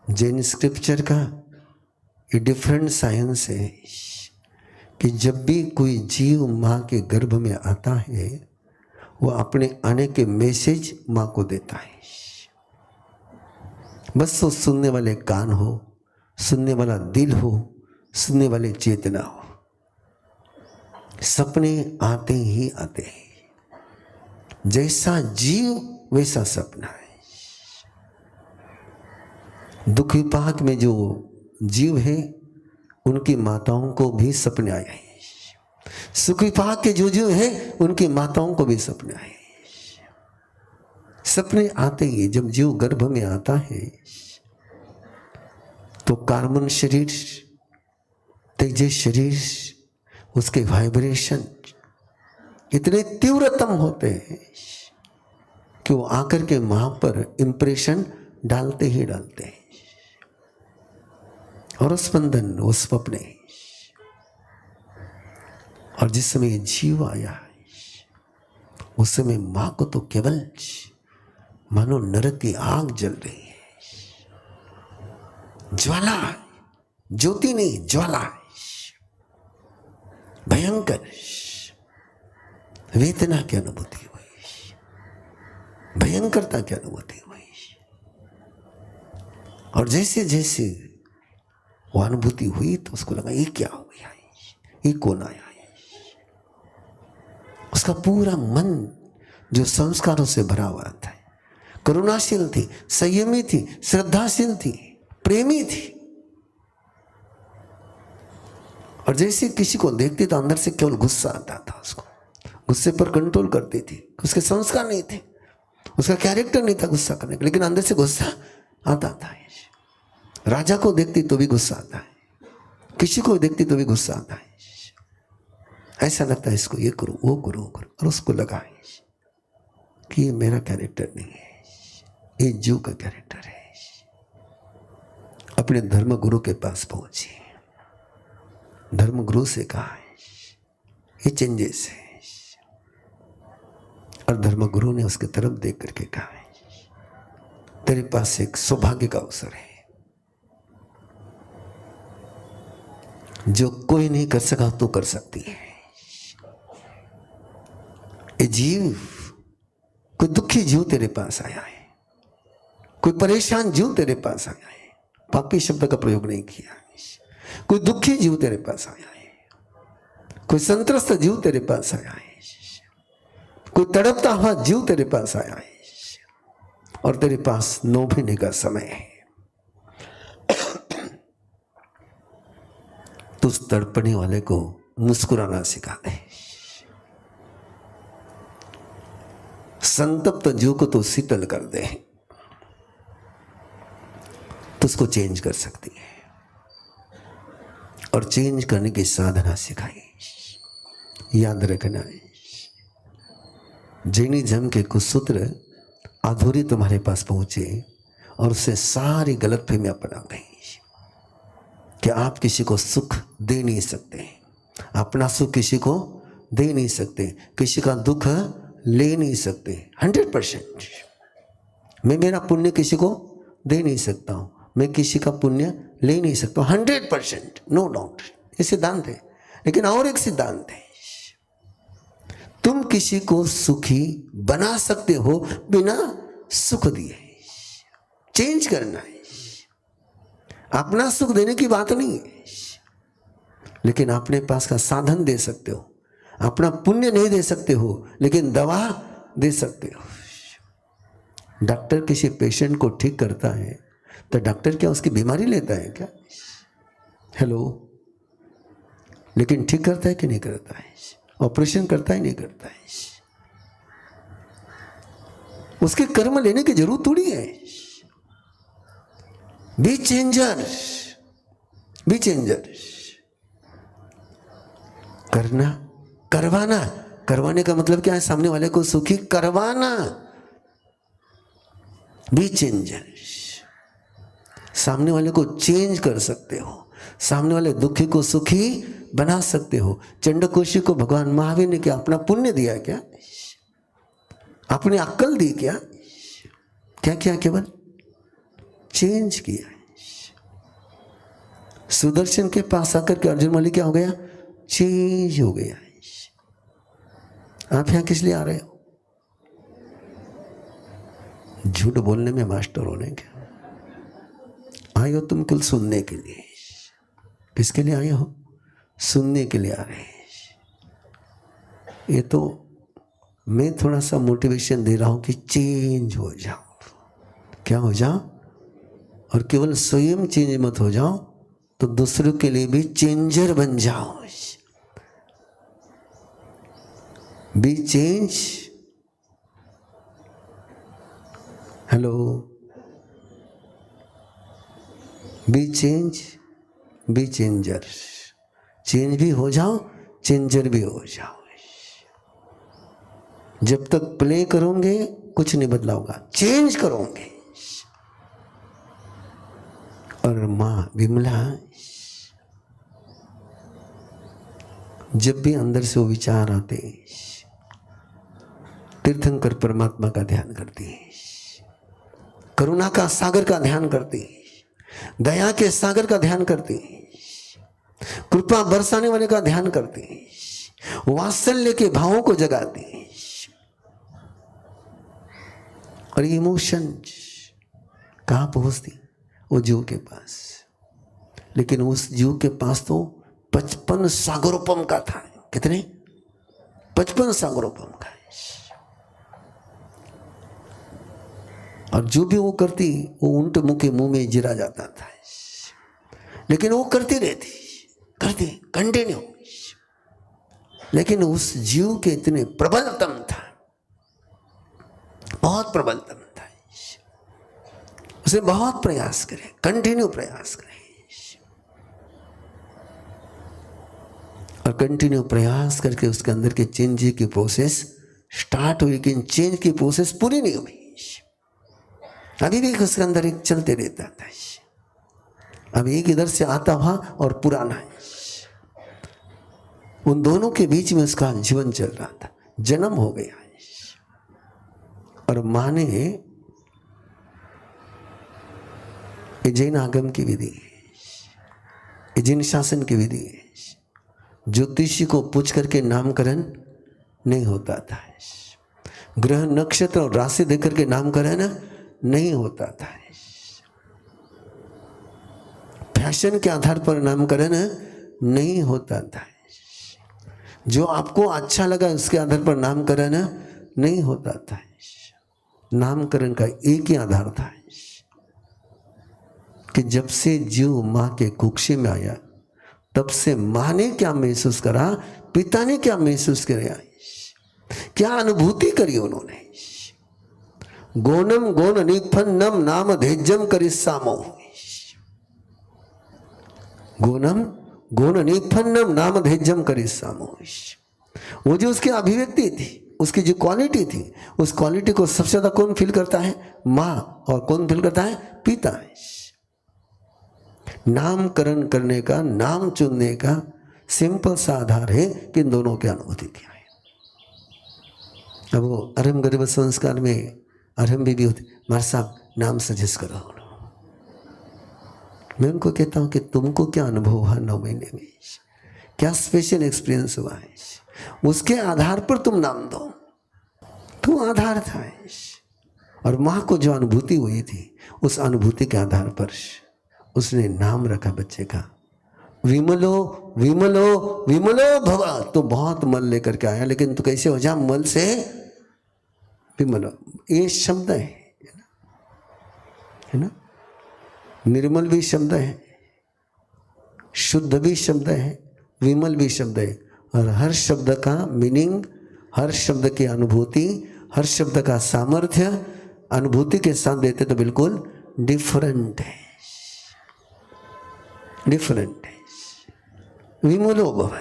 Jain scripture का ये different science है कि जब भी कोई जीव माँ के गर्भ में आता है वो अपने आने के मैसेज माँ को देता है। बस वो सुनने वाले कान हो, सुनने वाला दिल हो, सुनने वाले चेतना हो। सपने आते ही आते हैं। जैसा जीव वैसा सपना है। दुख विपाक में जो जीव है उनकी माताओं को भी सपने आए हैं। सुख विपाक के जो जीव है उनकी माताओं को भी सपने आए। सपने आते ही जब जीव गर्भ में आता है तो कार्बन शरीर, तेजस शरीर, उसके वाइब्रेशन इतने तीव्रतम होते हैं कि वो आकर के मां पर इंप्रेशन डालते ही डालते हैं। और स्पंदन, वो स्वप्ने, और जिस समय जीव आया उस समय मां को तो केवल मानो नरक की आग जल रही है। ज्वाला, ज्योति नहीं, ज्वाला, भयंकर वेदना की अनुभूति हुई, भयंकरता की अनुभूति हुई। और जैसे जैसे वो अनुभूति हुई तो उसको लगा ये क्या हो गया, ये कौन आया है। उसका पूरा मन जो संस्कारों से भरा हुआ था, करुणाशील थी, संयमी थी, श्रद्धाशील थी, प्रेमी थी, और जैसे किसी को देखती तो अंदर से केवल गुस्सा आता था। उसको गुस्से पर कंट्रोल करती थी। उसके संस्कार नहीं थे, उसका कैरेक्टर नहीं था गुस्सा करने का, लेकिन अंदर से गुस्सा आता था। राजा को देखती तो भी गुस्सा आता है, किसी को देखती तो भी गुस्सा आता है। ऐसा लगता है इसको ये करो, वो करो, वो करो। और उसको लगा कि ये मेरा कैरेक्टर नहीं है, ये जीव का कैरेक्टर है। अपने धर्म गुरु के पास पहुंची, धर्म गुरु से कहा ये चेंजेस है। और धर्म गुरु ने उसके तरफ देख करके कहा तेरे पास एक सौभाग्य का अवसर है, जो कोई नहीं कर सका तो कर सकती है। ये जीव, कोई दुखी जीव तेरे पास आया है, कोई परेशान जीव तेरे पास आया है। पापी शब्द का प्रयोग नहीं किया। कोई दुखी जीव तेरे पास आया है, कोई संत्रस्त जीव तेरे पास आया है, कोई तड़पता हुआ जीव तेरे पास आया है, और तेरे पास 9 महीने का समय है। तो उस तड़पने वाले को मुस्कुराना सिखा दे। संतप्त जीव को तो शीतल कर दे, तो उसको चेंज कर सकती है। और चेंज करने की साधना सिखाई। याद रखना है, जैनिज्म के कुछ सूत्र अधूरी तुम्हारे पास पहुंचे और उससे सारी गलतफहमी अपना गई कि आप किसी को सुख दे नहीं सकते, अपना सुख किसी को दे नहीं सकते, किसी का दुख ले नहीं सकते। 100% मैं मेरा पुण्य किसी को दे नहीं सकता हूं, मैं किसी का पुण्य ले नहीं सकता हूं। 100% नो डाउट, ये सिद्धांत है। लेकिन और एक सिद्धांत है, तुम किसी को सुखी बना सकते हो बिना सुख दिए। चेंज करना है, अपना सुख देने की बात नहीं है, लेकिन अपने पास का साधन दे सकते हो। अपना पुण्य नहीं दे सकते हो, लेकिन दवा दे सकते हो। डॉक्टर किसी पेशेंट को ठीक करता है तो डॉक्टर क्या उसकी बीमारी लेता है क्या? हेलो, लेकिन ठीक करता है कि नहीं करता है? ऑपरेशन करता है नहीं करता है? उसके कर्म लेने की जरूरत थोड़ी है। Be changer, be changer. करना, करवाना, करवाने का मतलब क्या है? सामने वाले को सुखी करवाना। बी चेंजर, सामने वाले को चेंज कर सकते हो, सामने वाले दुखी को सुखी बना सकते हो। चंडकोशी को भगवान महावीर ने क्या अपना पुण्य दिया क्या? अपनी अक्ल दी क्या? क्या किया? केवल चेंज किया। सुदर्शन के पास आकर के अर्जुन मलिक क्या हो गया? चेंज हो गया। आप यहां किस लिए आ रहे हो? झूठ बोलने में मास्टर होने क्या आए हो? तुम कुल सुनने के लिए। किसके लिए आए हो? सुनने के लिए आ रहे हैं। ये तो मैं थोड़ा सा मोटिवेशन दे रहा हूं कि चेंज हो जाओ। क्या हो जाओ? और केवल स्वयं चेंज मत हो जाओ, तो दूसरों के लिए भी चेंजर बन जाओ। Be change. Hello, be change, be changer. Change भी हो जाओ, चेंजर भी हो जाओ। जब तक प्ले करोगे कुछ नहीं बदला होगा, चेंज करोगे। और मां विमला जब भी अंदर से वो विचार आते, तीर्थंकर परमात्मा का ध्यान करती है, करुणा का सागर का ध्यान करती है, दया के सागर का ध्यान करती है, कृपा बरसाने वाले का ध्यान करती है, वात्सल्य के भावों को जगाती है। और इमोशन कहाँ पहुंचती? वो जीव के पास। लेकिन उस जीव के पास तो 55 सागरोपम का था। कितने? 55 सागरोपम का। और जो भी वो करती, वो उल्टे मुंह के मुंह में जिरा जाता था। लेकिन वो करती रहती, करती कंटिन्यू। लेकिन उस जीव के इतने प्रबलतम था, बहुत प्रबलतम था। उसे बहुत प्रयास करे, कंटिन्यू प्रयास करे। और कंटिन्यू प्रयास करके उसके अंदर के चेंज की प्रोसेस स्टार्ट हुई, लेकिन चेंज की प्रोसेस पूरी नहीं हुई। अभी भी उसके अंदर एक चलते रहता था। अब एक इधर से आता हुआ और पुराना, उन दोनों के बीच में उसका जीवन चल रहा था। जन्म हो गया और मां ने जैन आगम की विधि, जैन शासन की विधि, ज्योतिषी को पूछ करके नामकरण नहीं होता था। ग्रह नक्षत्र और राशि देकर के नामकरण नहीं होता था। फैशन के आधार पर नामकरण नहीं होता था। जो आपको अच्छा लगा उसके आधार पर नामकरण नहीं होता था। नामकरण का एक ही आधार था कि जब से जीव मां के कुक्षी में आया, तब से मां ने क्या महसूस करा, पिता ने क्या महसूस किया, क्या अनुभूति करी उन्होंने। गोनम गोन निफन्नम नाम धेज्यम करिस्सामो। गोनम गोन निफन्नम नाम धेज्यम करिस्सामो। वो जो उसकी अभिव्यक्ति थी, उसकी जो क्वालिटी थी, उस क्वालिटी को सबसे ज्यादा कौन फील करता है? मां। और कौन फील करता है? पिता। नामकरण करने का, नाम चुनने का सिंपल सा आधार है कि इन दोनों की अनुभूति क्या है। अब वो अरहम गर्भ संस्कार में अरहम भी होती, मार साहब नाम सजेस्ट करो। मैं उनको कहता हूं कि तुमको क्या अनुभव हुआ 9 महीने में, क्या स्पेशल एक्सपीरियंस हुआ है, उसके आधार पर तुम नाम दो। तो आधार था। और मां को जो अनुभूति हुई थी, उस अनुभूति के आधार पर उसने नाम रखा बच्चे का, विमलो विमलो विमलो भवा। तो बहुत मल लेकर के आया, लेकिन तो कैसे हो जा? मल से विमलो। ये शब्द है ना? निर्मल भी शब्द है, शुद्ध भी शब्द है, विमल भी शब्द है। और हर शब्द का मीनिंग, हर शब्द की अनुभूति, हर शब्द का सामर्थ्य अनुभूति के साथ देते तो बिल्कुल डिफरेंट है, डिफरेंट है। विमलो भव।